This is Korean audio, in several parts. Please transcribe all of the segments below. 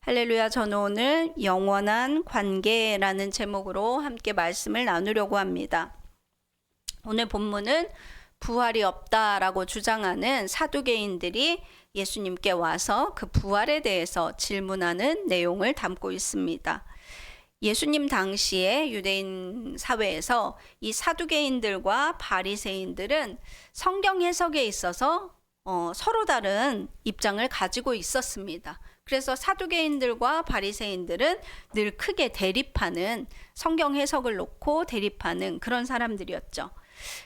할렐루야, 저는 오늘 영원한 관계라는 제목으로 함께 말씀을 나누려고 합니다. 오늘 본문은 부활이 없다라고 주장하는 사두개인들이 예수님께 와서 그 부활에 대해서 질문하는 내용을 담고 있습니다. 예수님 당시에 유대인 사회에서 이 사두개인들과 바리새인들은 성경 해석에 있어서 서로 다른 입장을 가지고 있었습니다. 그래서 사두개인들과 바리새인들은 늘 크게 대립하는, 성경 해석을 놓고 대립하는 그런 사람들이었죠.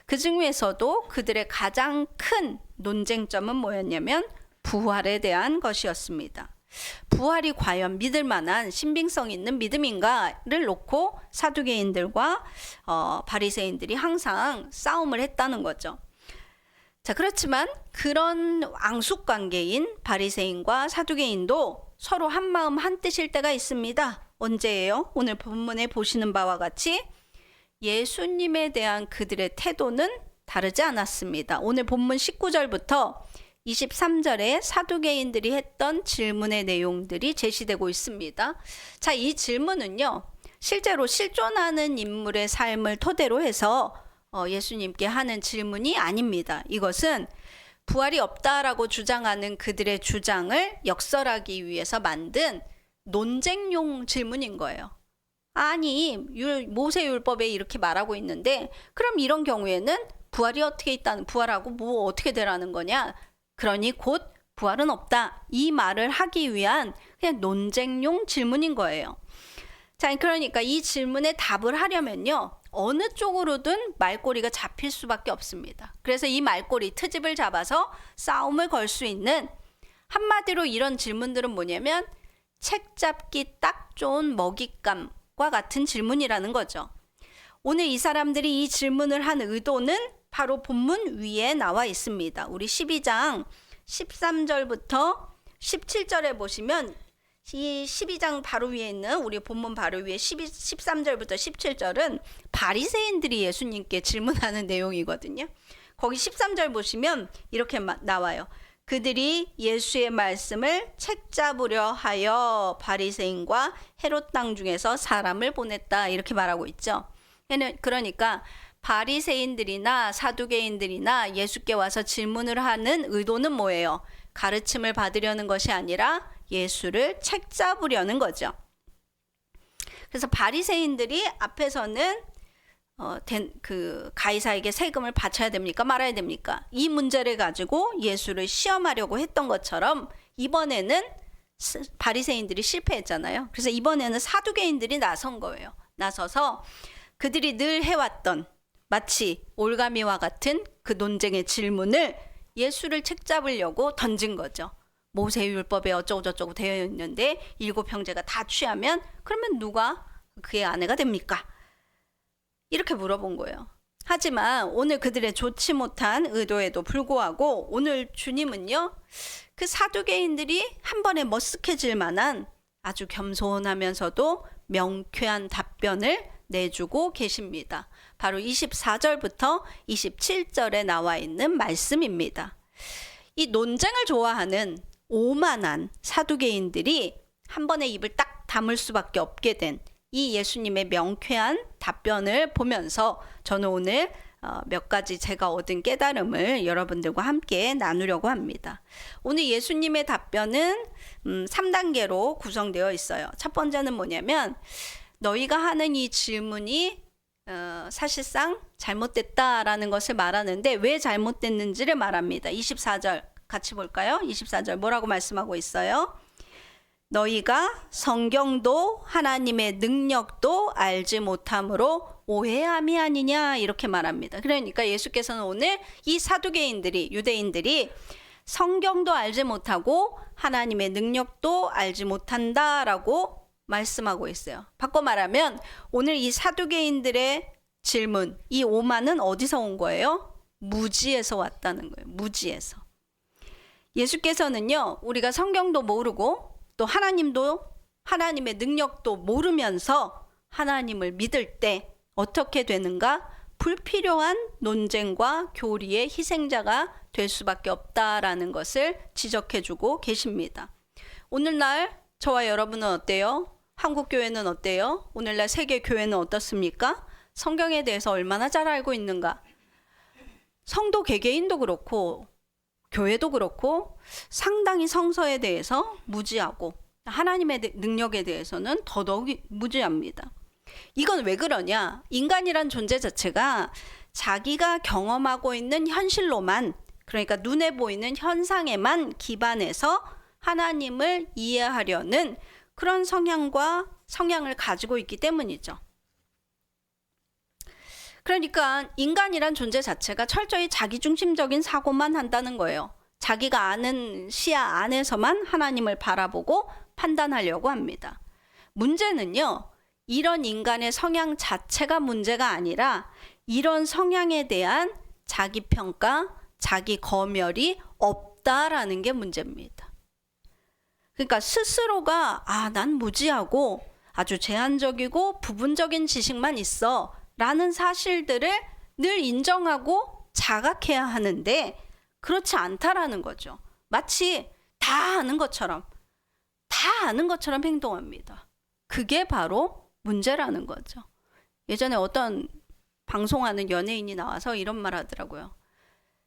그 중에서도 그들의 가장 큰 논쟁점은 뭐였냐면 부활에 대한 것이었습니다. 부활이 과연 믿을 만한 신빙성 있는 믿음인가를 놓고 사두개인들과 바리새인들이 항상 싸움을 했다는 거죠. 자, 그렇지만 그런 앙숙관계인 바리새인과 사두개인도 서로 한마음 한뜻일 때가 있습니다. 언제예요? 오늘 본문에 보시는 바와 같이 예수님에 대한 그들의 태도는 다르지 않았습니다. 오늘 본문 19절부터 23절에 사두개인들이 했던 질문의 내용들이 제시되고 있습니다. 자, 이 질문은요, 실제로 실존하는 인물의 삶을 토대로 해서 예수님께 하는 질문이 아닙니다. 이것은 부활이 없다라고 주장하는 그들의 주장을 역설하기 위해서 만든 논쟁용 질문인 거예요. 아니, 모세율법에 이렇게 말하고 있는데 그럼 이런 경우에는 부활이 어떻게 있다는, 부활하고 뭐 어떻게 되라는 거냐? 그러니 곧 부활은 없다. 이 말을 하기 위한 그냥 논쟁용 질문인 거예요. 자, 그러니까 이 질문에 답을 하려면요, 어느 쪽으로든 말꼬리가 잡힐 수밖에 없습니다. 그래서 이 말꼬리 트집을 잡아서 싸움을 걸 수 있는, 한마디로 이런 질문들은 뭐냐면 책 잡기 딱 좋은 먹잇감과 같은 질문이라는 거죠. 오늘 이 사람들이 이 질문을 한 의도는 바로 본문 위에 나와 있습니다. 우리 12장 13절부터 17절에 보시면 이 12장 바로 위에 있는 우리 본문 바로 위에 13절부터 17절은 바리새인들이 예수님께 질문하는 내용이거든요. 거기 13절 보시면 이렇게 나와요. 그들이 예수의 말씀을 책잡으려 하여 바리새인과 헤롯 땅 중에서 사람을 보냈다, 이렇게 말하고 있죠. 그러니까 바리새인들이나 사두개인들이나 예수께 와서 질문을 하는 의도는 뭐예요? 가르침을 받으려는 것이 아니라 예수를 책잡으려는 거죠. 그래서 바리새인들이 앞에서는 가이사에게 세금을 바쳐야 됩니까? 말아야 됩니까? 이 문제를 가지고 예수를 시험하려고 했던 것처럼 이번에는 바리새인들이 실패했잖아요. 그래서 이번에는 사두개인들이 나선 거예요. 나서서 그들이 늘 해왔던 마치 올가미와 같은 그 논쟁의 질문을 예수를 책잡으려고 던진 거죠. 모세율법에 어쩌고저쩌고 되어 있는데 7형제가 다 취하면 그러면 누가 그의 아내가 됩니까? 이렇게 물어본 거예요. 하지만 오늘 그들의 좋지 못한 의도에도 불구하고 오늘 주님은요, 그 사두개인들이 한 번에 머쓱해질 만한 아주 겸손하면서도 명쾌한 답변을 내주고 계십니다. 바로 24절부터 27절에 나와 있는 말씀입니다. 이 논쟁을 좋아하는 오만한 사두개인들이 한 번에 입을 딱 다물 수밖에 없게 된 이 예수님의 명쾌한 답변을 보면서 저는 오늘 몇 가지 제가 얻은 깨달음을 여러분들과 함께 나누려고 합니다. 오늘 예수님의 답변은 3단계로 구성되어 있어요. 첫 번째는 뭐냐면 너희가 하는 이 질문이 사실상 잘못됐다라는 것을 말하는데 왜 잘못됐는지를 말합니다. 24절 같이 볼까요? 24절 뭐라고 말씀하고 있어요? 너희가 성경도 하나님의 능력도 알지 못함으로 오해함이 아니냐, 이렇게 말합니다. 그러니까 예수께서는 오늘 이 사두개인들이, 유대인들이 성경도 알지 못하고 하나님의 능력도 알지 못한다라고 말씀하고 있어요. 바꿔 말하면 오늘 이 사두개인들의 질문, 이 오만은 어디서 온 거예요? 무지에서 왔다는 거예요. 무지에서. 예수께서는요, 우리가 성경도 모르고 또 하나님의 능력도 모르면서 하나님을 믿을 때 어떻게 되는가? 불필요한 논쟁과 교리의 희생자가 될 수밖에 없다라는 것을 지적해주고 계십니다. 오늘날 저와 여러분은 어때요? 한국 교회는 어때요? 오늘날 세계 교회는 어떻습니까? 성경에 대해서 얼마나 잘 알고 있는가? 성도 개개인도 그렇고 교회도 그렇고 상당히 성서에 대해서 무지하고 하나님의 능력에 대해서는 더더욱 무지합니다. 이건 왜 그러냐? 인간이란 존재 자체가 자기가 경험하고 있는 현실로만, 그러니까 눈에 보이는 현상에만 기반해서 하나님을 이해하려는 그런 성향을 가지고 있기 때문이죠. 그러니까 인간이란 존재 자체가 철저히 자기중심적인 사고만 한다는 거예요. 자기가 아는 시야 안에서만 하나님을 바라보고 판단하려고 합니다. 문제는요, 이런 인간의 성향 자체가 문제가 아니라 이런 성향에 대한 자기 평가, 자기 검열이 없다라는 게 문제입니다. 그러니까 스스로가 난 무지하고 아주 제한적이고 부분적인 지식만 있어 라는 사실들을 늘 인정하고 자각해야 하는데 그렇지 않다라는 거죠. 마치 다 아는 것처럼 행동합니다. 그게 바로 문제라는 거죠. 예전에 어떤 방송하는 연예인이 나와서 이런 말 하더라고요.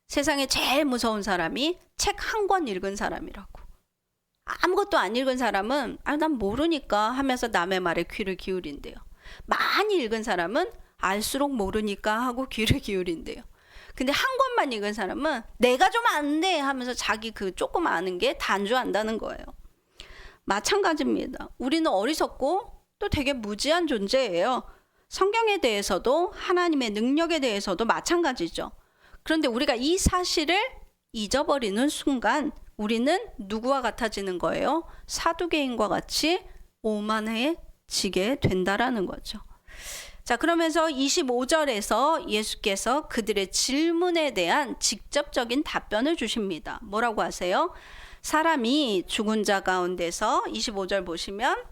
세상에 제일 무서운 사람이 책 한 권 읽은 사람이라고. 아무것도 안 읽은 사람은 난 모르니까 하면서 남의 말에 귀를 기울인대요. 많이 읽은 사람은 알수록 모르니까 하고 귀를 기울인대요. 근데 한 권만 읽은 사람은 내가 좀 안돼 하면서 자기 그 조금 아는 게 단주한다는 거예요. 마찬가지입니다. 우리는 어리석고 또 되게 무지한 존재예요. 성경에 대해서도 하나님의 능력에 대해서도 마찬가지죠. 그런데 우리가 이 사실을 잊어버리는 순간 우리는 누구와 같아지는 거예요? 사두개인과 같이 오만해지게 된다라는 거죠. 자, 그러면서 25절에서 예수께서 그들의 질문에 대한 직접적인 답변을 주십니다. 뭐라고 하세요? 사람이 죽은 자 가운데서 25절 보시면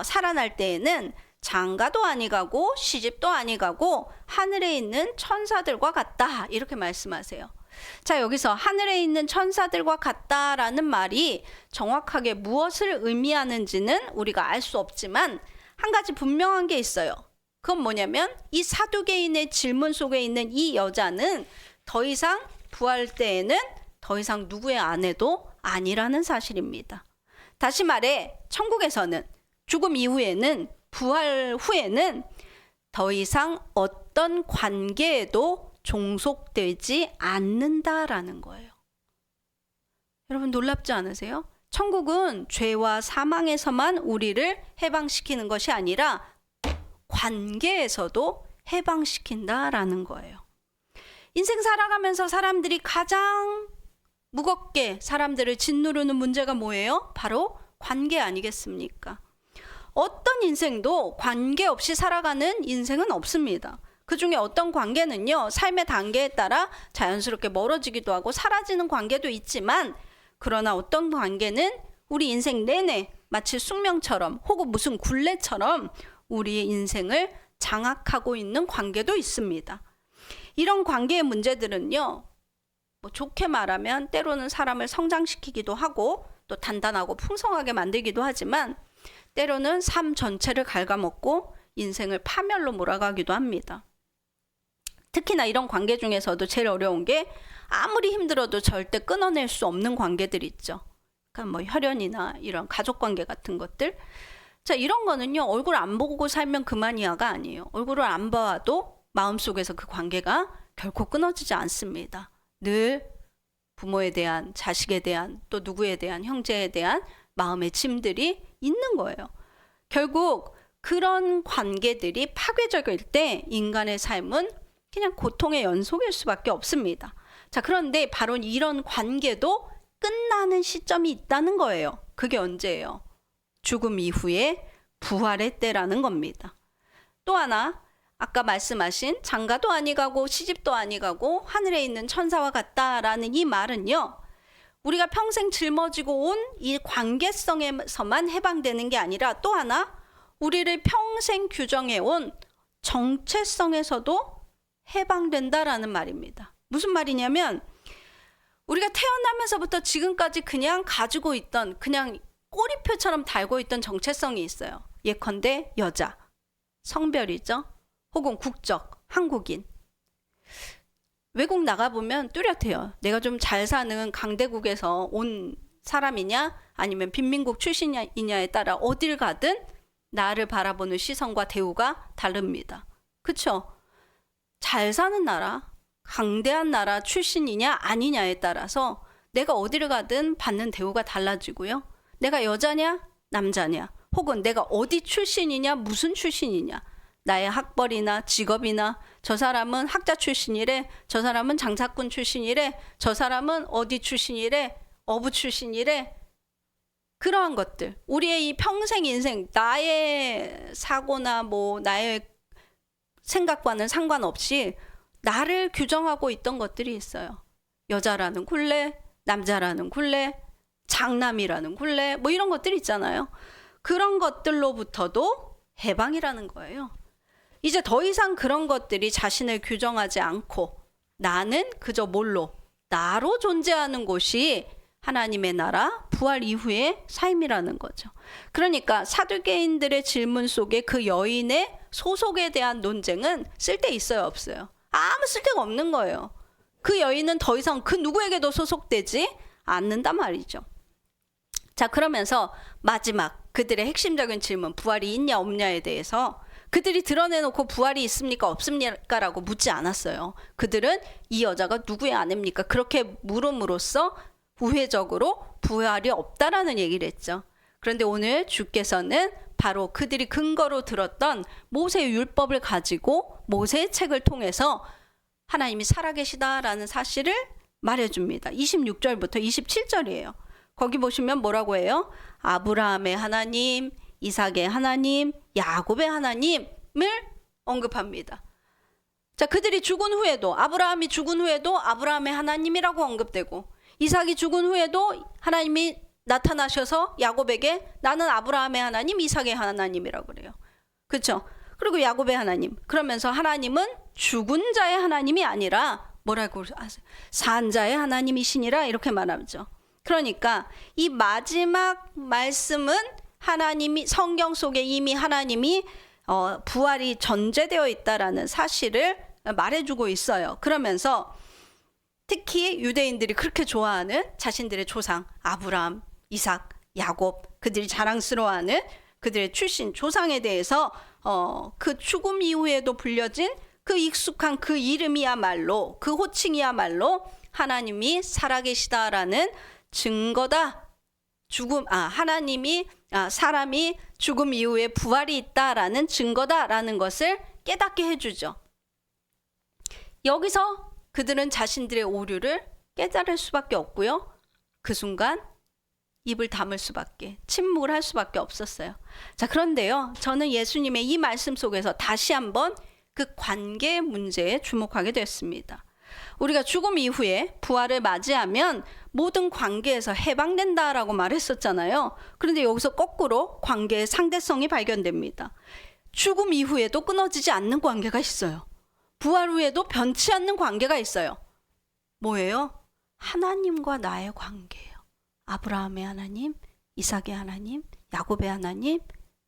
살아날 때에는 장가도 아니가고 시집도 아니가고 하늘에 있는 천사들과 같다 이렇게 말씀하세요. 자, 여기서 하늘에 있는 천사들과 같다라는 말이 정확하게 무엇을 의미하는지는 우리가 알 수 없지만 한 가지 분명한 게 있어요. 그건 뭐냐면 이 사두개인의 질문 속에 있는 이 여자는 더 이상 부활 때에는 더 이상 누구의 아내도 아니라는 사실입니다. 다시 말해 천국에서는 죽음 이후에는 부활 후에는 더 이상 어떤 관계에도 종속되지 않는다라는 거예요. 여러분 놀랍지 않으세요? 천국은 죄와 사망에서만 우리를 해방시키는 것이 아니라 관계에서도 해방시킨다라는 거예요. 인생 살아가면서 사람들이 가장 무겁게 사람들을 짓누르는 문제가 뭐예요? 바로 관계 아니겠습니까? 어떤 인생도 관계 없이 살아가는 인생은 없습니다. 그 중에 어떤 관계는요, 삶의 단계에 따라 자연스럽게 멀어지기도 하고 사라지는 관계도 있지만, 그러나 어떤 관계는 우리 인생 내내 마치 숙명처럼 혹은 무슨 굴레처럼 우리의 인생을 장악하고 있는 관계도 있습니다. 이런 관계의 문제들은요, 좋게 말하면 때로는 사람을 성장시키기도 하고 또 단단하고 풍성하게 만들기도 하지만 때로는 삶 전체를 갉아먹고 인생을 파멸로 몰아가기도 합니다. 특히나 이런 관계 중에서도 제일 어려운 게 아무리 힘들어도 절대 끊어낼 수 없는 관계들 있죠. 그러니까 혈연이나 이런 가족관계 같은 것들. 자, 이런 거는요, 얼굴 안 보고 살면 그만이야가 아니에요. 얼굴을 안 봐도 마음속에서 그 관계가 결코 끊어지지 않습니다. 늘 부모에 대한, 자식에 대한, 또 누구에 대한, 형제에 대한 마음의 짐들이 있는 거예요. 결국 그런 관계들이 파괴적일 때 인간의 삶은 그냥 고통의 연속일 수밖에 없습니다. 자, 그런데 바로 이런 관계도 끝나는 시점이 있다는 거예요. 그게 언제예요? 죽음 이후에 부활의 때라는 겁니다. 또 하나, 아까 말씀하신 장가도 아니가고 시집도 아니가고 하늘에 있는 천사와 같다라는 이 말은요, 우리가 평생 짊어지고 온 이 관계성에서만 해방되는 게 아니라 또 하나, 우리를 평생 규정해온 정체성에서도 해방된다라는 말입니다. 무슨 말이냐면 우리가 태어나면서부터 지금까지 그냥 가지고 있던, 그냥 꼬리표처럼 달고 있던 정체성이 있어요. 예컨대 여자, 성별이죠. 혹은 국적, 한국인. 외국 나가보면 뚜렷해요. 내가 좀 잘 사는 강대국에서 온 사람이냐 아니면 빈민국 출신이냐에 따라 어딜 가든 나를 바라보는 시선과 대우가 다릅니다. 그쵸? 잘 사는 나라, 강대한 나라 출신이냐 아니냐에 따라서 내가 어디를 가든 받는 대우가 달라지고요. 내가 여자냐 남자냐 혹은 내가 어디 출신이냐 무슨 출신이냐, 나의 학벌이나 직업이나, 저 사람은 학자 출신이래, 저 사람은 장사꾼 출신이래, 저 사람은 어디 출신이래, 어부 출신이래. 그러한 것들, 우리의 이 평생 인생, 나의 사고나 뭐 나의 생각과는 상관없이 나를 규정하고 있던 것들이 있어요. 여자라는 굴레, 남자라는 굴레, 장남이라는 굴레, 뭐 이런 것들 있잖아요. 그런 것들로부터도 해방이라는 거예요. 이제 더 이상 그런 것들이 자신을 규정하지 않고 나는 그저 뭘로? 나로 존재하는 곳이 하나님의 나라 부활 이후의 삶이라는 거죠. 그러니까 사두개인들의 질문 속에 그 여인의 소속에 대한 논쟁은 쓸데 있어요, 없어요? 아무 쓸데가 없는 거예요. 그 여인은 더 이상 그 누구에게도 소속되지 않는단 말이죠. 자, 그러면서 마지막 그들의 핵심적인 질문, 부활이 있냐 없냐에 대해서 그들이 드러내놓고 부활이 있습니까 없습니까 라고 묻지 않았어요. 그들은 이 여자가 누구의 아내입니까? 그렇게 물음으로써 우회적으로 부활이 없다라는 얘기를 했죠. 그런데 오늘 주께서는 바로 그들이 근거로 들었던 모세의 율법을 가지고 모세의 책을 통해서 하나님이 살아계시다라는 사실을 말해줍니다. 26절부터 27절이에요. 거기 보시면 뭐라고 해요? 아브라함의 하나님, 이삭의 하나님, 야곱의 하나님을 언급합니다. 자, 그들이 죽은 후에도, 아브라함이 죽은 후에도 아브라함의 하나님이라고 언급되고, 이삭이 죽은 후에도 하나님이 나타나셔서 야곱에게 나는 아브라함의 하나님, 이삭의 하나님이라고 그래요. 그렇죠? 그리고 야곱의 하나님. 그러면서 하나님은 죽은 자의 하나님이 아니라 뭐라고 하세요? 산 자의 하나님이시니라 이렇게 말하죠. 그러니까 이 마지막 말씀은 하나님이 성경 속에 이미 하나님이 부활이 전제되어 있다라는 사실을 말해주고 있어요. 그러면서 특히 유대인들이 그렇게 좋아하는 자신들의 조상 아브라함, 이삭, 야곱, 그들이 자랑스러워하는 그들의 출신 조상에 대해서 그 죽음 이후에도 불려진 그 익숙한 그 이름이야말로, 그 호칭이야말로 하나님이 살아계시다라는 증거다. 사람이 죽음 이후에 부활이 있다라는 증거다라는 것을 깨닫게 해주죠. 여기서 그들은 자신들의 오류를 깨달을 수밖에 없고요. 그 순간 입을 다물 수밖에, 침묵을 할 수밖에 없었어요. 자, 그런데요, 저는 예수님의 이 말씀 속에서 다시 한번 그 관계 문제에 주목하게 됐습니다. 우리가 죽음 이후에 부활을 맞이하면 모든 관계에서 해방된다라고 말했었잖아요. 그런데 여기서 거꾸로 관계의 상대성이 발견됩니다. 죽음 이후에도 끊어지지 않는 관계가 있어요. 부활 후에도 변치 않는 관계가 있어요. 뭐예요? 하나님과 나의 관계예요. 아브라함의 하나님, 이삭의 하나님, 야곱의 하나님,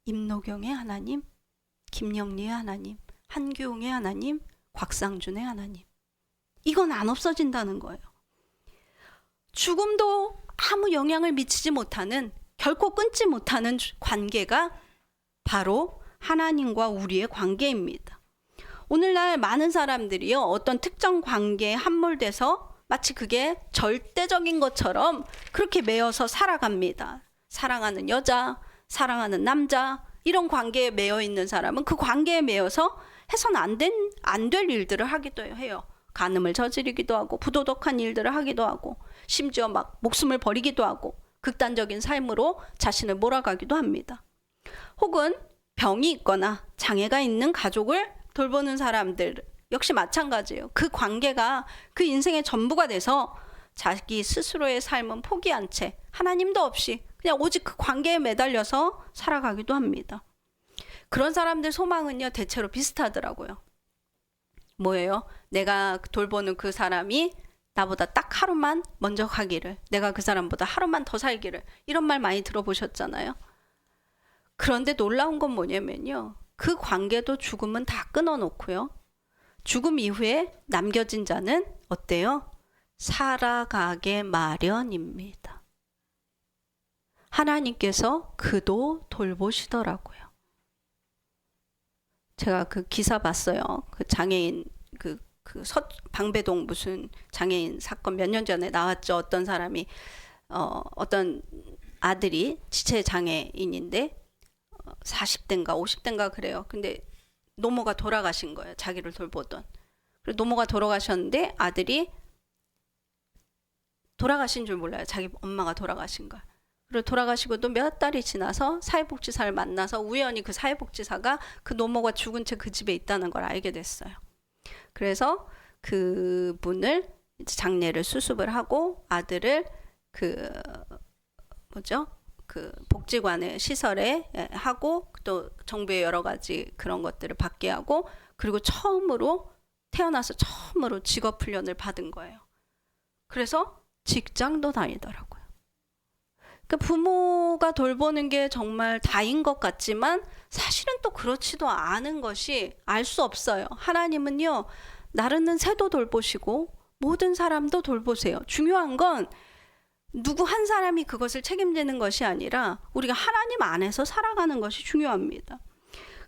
임노경의 하나님, 김영리의 하나님, 한규용의 하나님, 곽상준의 하나님. 이건 안 없어진다는 거예요. 죽음도 아무 영향을 미치지 못하는, 결코 끊지 못하는 관계가 바로 하나님과 우리의 관계입니다. 오늘날 많은 사람들이요, 어떤 특정 관계에 함몰돼서 마치 그게 절대적인 것처럼 그렇게 매여서 살아갑니다. 사랑하는 여자, 사랑하는 남자, 이런 관계에 매여 있는 사람은 그 관계에 매여서 해서는 안 될 일들을 하기도 해요. 간음을 저지르기도 하고 부도덕한 일들을 하기도 하고 심지어 막 목숨을 버리기도 하고 극단적인 삶으로 자신을 몰아가기도 합니다. 혹은 병이 있거나 장애가 있는 가족을 돌보는 사람들 역시 마찬가지예요. 그 관계가 그 인생의 전부가 돼서 자기 스스로의 삶은 포기한 채 하나님도 없이 그냥 오직 그 관계에 매달려서 살아가기도 합니다. 그런 사람들 소망은요, 대체로 비슷하더라고요. 뭐예요? 내가 돌보는 그 사람이 나보다 딱 하루만 먼저 가기를, 내가 그 사람보다 하루만 더 살기를, 이런 말 많이 들어보셨잖아요. 그런데 놀라운 건 뭐냐면요, 그 관계도 죽음은 다 끊어놓고요, 죽음 이후에 남겨진 자는 어때요? 살아가게 마련입니다. 하나님께서 그도 돌보시더라고요. 제가 그 기사 봤어요. 그 장애인 방배동 무슨 장애인 사건 몇 년 전에 나왔죠. 어떤 사람이 어떤 아들이 지체 장애인인데 40대인가 50대인가 그래요. 근데 노모가 돌아가신 거예요. 자기를 돌보던. 그리고 노모가 돌아가셨는데 아들이 돌아가신 줄 몰라요. 자기 엄마가 돌아가신 걸. 그리고 돌아가시고 또 몇 달이 지나서 사회복지사를 만나서 우연히 그 사회복지사가 그 노모가 죽은 채 그 집에 있다는 걸 알게 됐어요. 그래서 그분을 장례를 수습을 하고 아들을 그 복지관의 시설에 하고 또 정부의 여러 가지 그런 것들을 받게 하고, 그리고 태어나서 처음으로 직업 훈련을 받은 거예요. 그래서 직장도 다니더라고요. 그러니까 부모가 돌보는 게 정말 다인 것 같지만 사실은 또 그렇지도 않은 것이 알 수 없어요. 하나님은요, 나르는 새도 돌보시고 모든 사람도 돌보세요. 중요한 건 누구 한 사람이 그것을 책임지는 것이 아니라 우리가 하나님 안에서 살아가는 것이 중요합니다.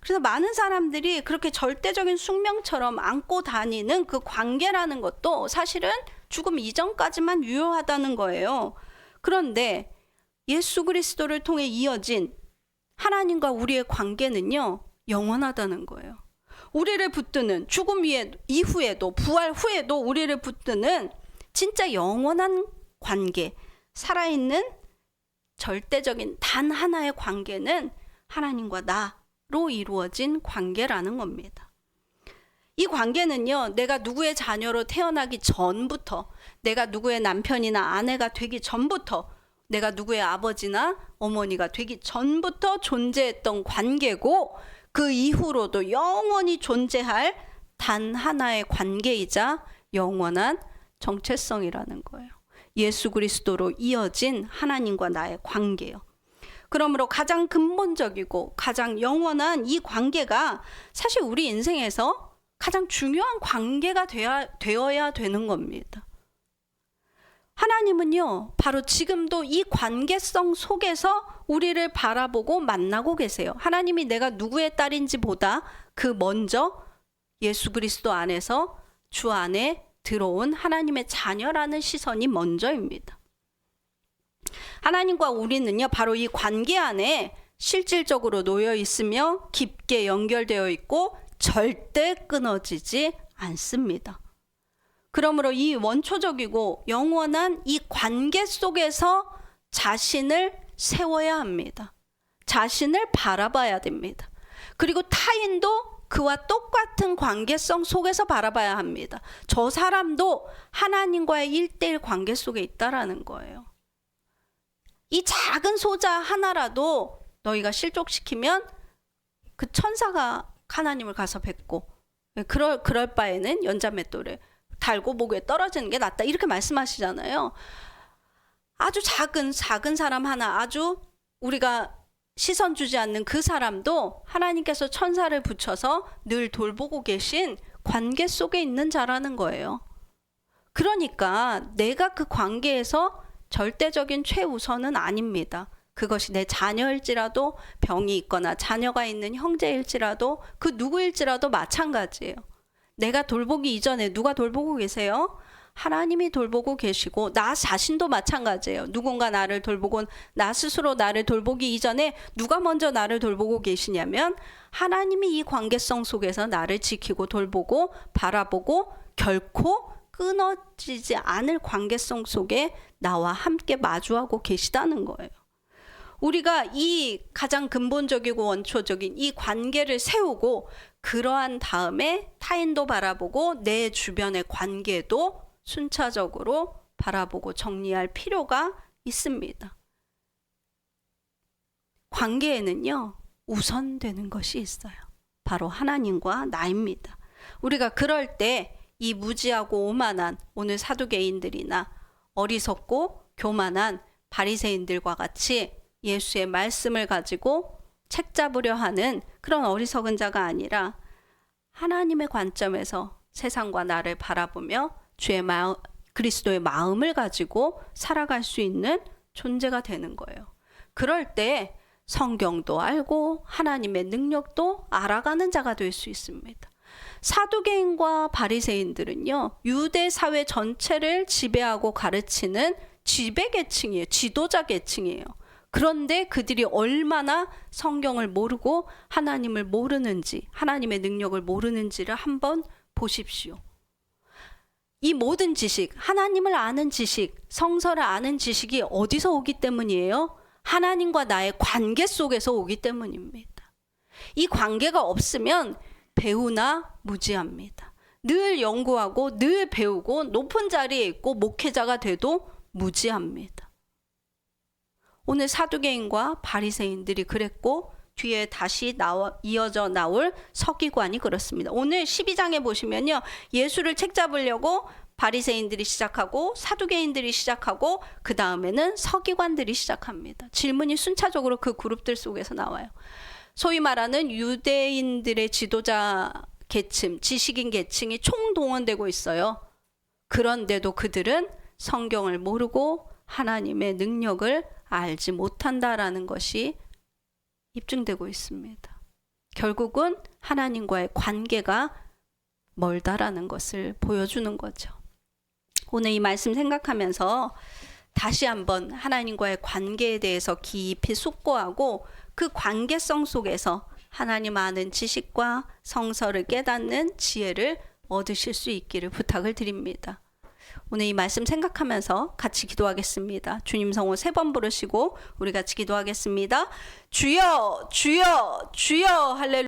그래서 많은 사람들이 그렇게 절대적인 숙명처럼 안고 다니는 그 관계라는 것도 사실은 죽음 이전까지만 유효하다는 거예요. 그런데 예수 그리스도를 통해 이어진 하나님과 우리의 관계는요, 영원하다는 거예요. 우리를 붙드는 죽음 이후에도 부활 후에도 우리를 붙드는 진짜 영원한 관계, 살아있는 절대적인 단 하나의 관계는 하나님과 나로 이루어진 관계라는 겁니다. 이 관계는요, 내가 누구의 자녀로 태어나기 전부터, 내가 누구의 남편이나 아내가 되기 전부터, 내가 누구의 아버지나 어머니가 되기 전부터 존재했던 관계고, 그 이후로도 영원히 존재할 단 하나의 관계이자 영원한 정체성이라는 거예요. 예수 그리스도로 이어진 하나님과 나의 관계요. 그러므로 가장 근본적이고 가장 영원한 이 관계가 사실 우리 인생에서 가장 중요한 관계가 되어야 되는 겁니다. 하나님은요, 바로 지금도 이 관계성 속에서 우리를 바라보고 만나고 계세요. 하나님이 내가 누구의 딸인지 보다 그 먼저 예수 그리스도 안에서 주 안에 들어온 하나님의 자녀라는 시선이 먼저입니다. 하나님과 우리는요, 바로 이 관계 안에 실질적으로 놓여 있으며 깊게 연결되어 있고 절대 끊어지지 않습니다. 그러므로 이 원초적이고 영원한 이 관계 속에서 자신을 세워야 합니다. 자신을 바라봐야 됩니다. 그리고 타인도 그와 똑같은 관계성 속에서 바라봐야 합니다. 저 사람도 하나님과의 1:1 관계 속에 있다라는 거예요. 이 작은 소자 하나라도 너희가 실족시키면 그 천사가 하나님을 가서 뵙고, 그럴 바에는 연자맷돌에 달고 목 위에 떨어지는 게 낫다, 이렇게 말씀하시잖아요. 아주 작은 사람 하나, 아주 우리가 시선 주지 않는 그 사람도 하나님께서 천사를 붙여서 늘 돌보고 계신 관계 속에 있는 자라는 거예요. 그러니까 내가 그 관계에서 절대적인 최우선은 아닙니다. 그것이 내 자녀일지라도, 병이 있거나 자녀가 있는 형제일지라도, 그 누구일지라도 마찬가지예요. 내가 돌보기 이전에 누가 돌보고 계세요? 하나님이 돌보고 계시고, 나 자신도 마찬가지예요. 누군가 나를 돌보고 나 스스로 나를 돌보기 이전에 누가 먼저 나를 돌보고 계시냐면 하나님이 이 관계성 속에서 나를 지키고 돌보고 바라보고 결코 끊어지지 않을 관계성 속에 나와 함께 마주하고 계시다는 거예요. 우리가 이 가장 근본적이고 원초적인 이 관계를 세우고 그러한 다음에 타인도 바라보고 내 주변의 관계도 순차적으로 바라보고 정리할 필요가 있습니다. 관계에는요, 우선되는 것이 있어요. 바로 하나님과 나입니다. 우리가 그럴 때 이 무지하고 오만한 오늘 사두개인들이나 어리석고 교만한 바리새인들과 같이 예수의 말씀을 가지고 책 잡으려 하는 그런 어리석은 자가 아니라 하나님의 관점에서 세상과 나를 바라보며 그리스도의 마음을 가지고 살아갈 수 있는 존재가 되는 거예요. 그럴 때 성경도 알고 하나님의 능력도 알아가는 자가 될 수 있습니다. 사두개인과 바리새인들은요, 유대 사회 전체를 지배하고 가르치는 지배계층이에요. 지도자 계층이에요. 그런데 그들이 얼마나 성경을 모르고 하나님을 모르는지, 하나님의 능력을 모르는지를 한번 보십시오. 이 모든 지식, 하나님을 아는 지식, 성서를 아는 지식이 어디서 오기 때문이에요? 하나님과 나의 관계 속에서 오기 때문입니다. 이 관계가 없으면 배우나 무지합니다. 늘 연구하고 늘 배우고 높은 자리에 있고 목회자가 돼도 무지합니다. 오늘 사두개인과 바리새인들이 그랬고 뒤에 다시 이어져 나올 서기관이 그렇습니다. 오늘 12장에 보시면요, 예수를 책잡으려고 바리새인들이 시작하고 사두개인들이 시작하고 그 다음에는 서기관들이 시작합니다. 질문이 순차적으로 그 그룹들 속에서 나와요. 소위 말하는 유대인들의 지도자 계층, 지식인 계층이 총동원되고 있어요. 그런데도 그들은 성경을 모르고 하나님의 능력을 알지 못한다라는 것이 입증되고 있습니다. 결국은 하나님과의 관계가 멀다라는 것을 보여주는 거죠. 오늘 이 말씀 생각하면서 다시 한번 하나님과의 관계에 대해서 깊이 숙고하고 그 관계성 속에서 하나님 아는 지식과 성서를 깨닫는 지혜를 얻으실 수 있기를 부탁을 드립니다. 오늘 이 말씀 생각하면서 같이 기도하겠습니다. 주님 성호 3번 부르시고 우리 같이 기도하겠습니다. 주여, 주여, 주여, 할렐루야.